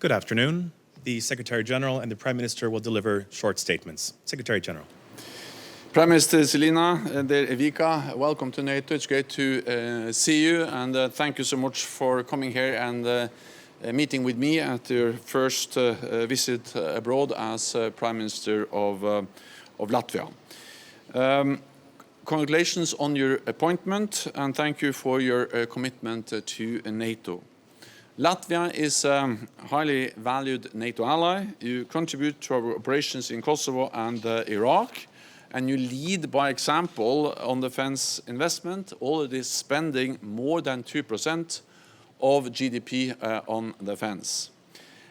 Good afternoon. The Secretary General and the Prime Minister will deliver short statements. Secretary General. Prime Minister Siliņa, dear Evika, welcome to NATO. It's great to see you, and thank you so much for coming here and meeting with me at your first visit abroad as Prime Minister of Latvia. Congratulations on your appointment, and thank you for your commitment to NATO. Latvia is a highly valued NATO ally. You contribute to our operations in Kosovo and Iraq, and you lead by example on defense investment, already spending more than 2% of GDP on defense.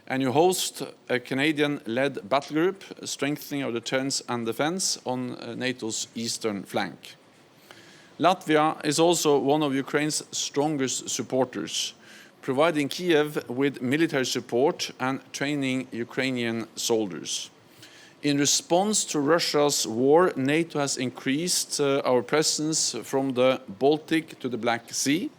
And you host a Canadian-led battlegroup, strengthening our deterrence and defense on NATO's eastern flank. Latvia is also one of Ukraine's strongest supporters, providing Kiev with military support and training Ukrainian soldiers. In response to Russia's war, NATO has increased our presence from the Baltic to the Black Sea.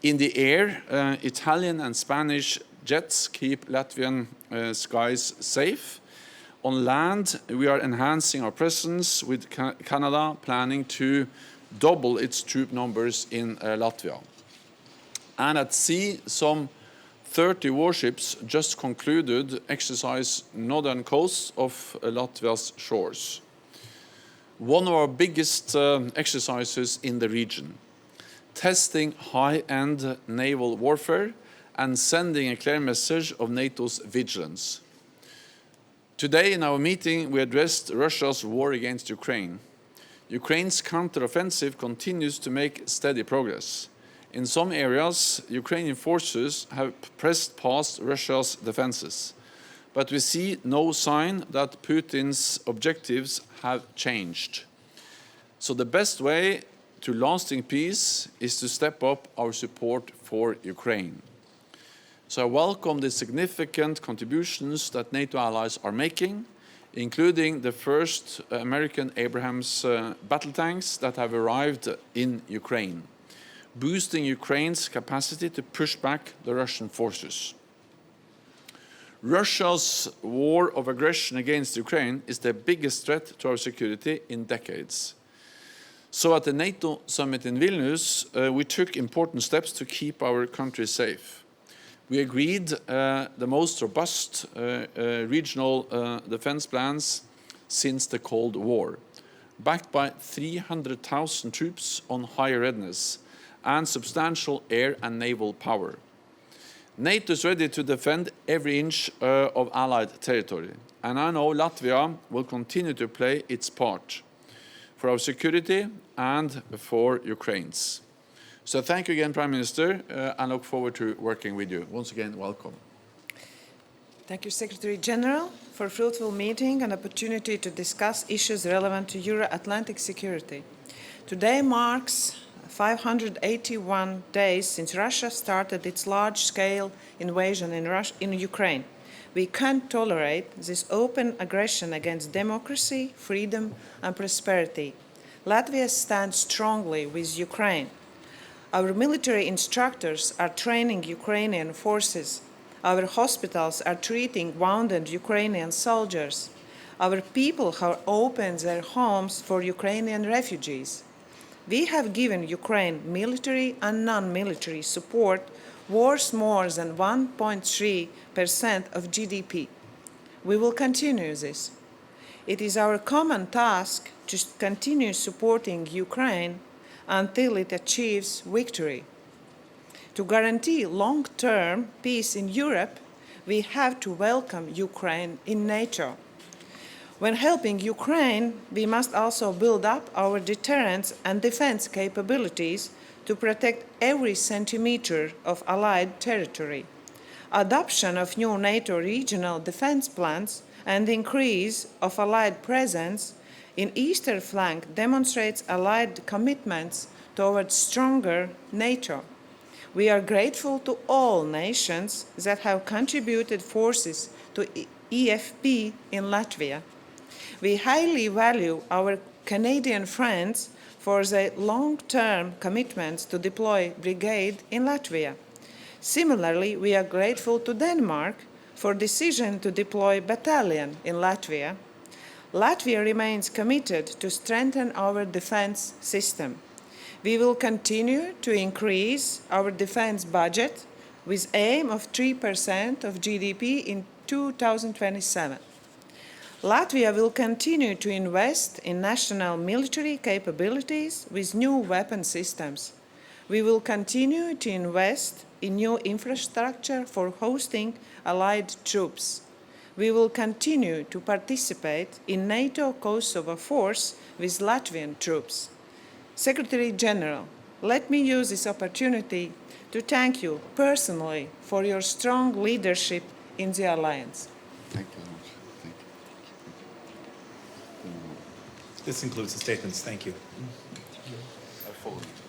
In the air, Italian and Spanish jets keep Latvian skies safe. On land, we are enhancing our presence with Canada planning to double its troop numbers in Latvia. And at sea, some 30 warships just concluded exercise northern coast of Latvia's shores. One of our biggest exercises in the region, testing high-end naval warfare and sending a clear message of NATO's vigilance. Today in our meeting, we addressed Russia's war against Ukraine. Ukraine's counteroffensive continues to make steady progress. In some areas, Ukrainian forces have pressed past Russia's defenses, but we see no sign that Putin's objectives have changed. So the best way to lasting peace is to step up our support for Ukraine. So I welcome the significant contributions that NATO allies are making, including the first American Abrams battle tanks that have arrived in Ukraine, boosting Ukraine's capacity to push back the Russian forces. Russia's war of aggression against Ukraine is the biggest threat to our security in decades. So at the NATO Summit in Vilnius, we took important steps to keep our country safe. We agreed the most robust regional defense plans since the Cold War, backed by 300,000 troops on higher readiness and substantial air and naval power. NATO is ready to defend every inch of Allied territory, and I know Latvia will continue to play its part for our security and for Ukraine's. So thank you again, Prime Minister, and look forward to working with you. Once again, welcome. Thank you, Secretary General, for a fruitful meeting and opportunity to discuss issues relevant to Euro-Atlantic security. Today marks 581 days since Russia started its large-scale invasion in Ukraine. We can't tolerate this open aggression against democracy, freedom, and prosperity. Latvia stands strongly with Ukraine. Our military instructors are training Ukrainian forces. Our hospitals are treating wounded Ukrainian soldiers. Our people have opened their homes for Ukrainian refugees. We have given Ukraine military and non-military support worth more than 1.3% of GDP. We will continue this. It is our common task to continue supporting Ukraine until it achieves victory. To guarantee long-term peace in Europe, we have to welcome Ukraine in NATO. When helping Ukraine, we must also build up our deterrence and defense capabilities to protect every centimeter of Allied territory. Adoption of new NATO regional defense plans and the increase of Allied presence in eastern flank demonstrates Allied commitments towards stronger NATO. We are grateful to all nations that have contributed forces to EFP in Latvia. We highly value our Canadian friends for their long-term commitments to deploy brigade in Latvia. Similarly, we are grateful to Denmark for decision to deploy battalion in Latvia, Latvia remains committed to strengthen our defense system. We will continue to increase our defense budget with aim of 3% of GDP in 2027. Latvia will continue to invest in national military capabilities with new weapon systems. We will continue to invest in new infrastructure for hosting allied troops. We will continue to participate in NATO Kosovo force with Latvian troops. Secretary General, let me use this opportunity to thank you personally for your strong leadership in the alliance. Thank you very much. Thank you. This concludes the statements. Thank you. I follow you.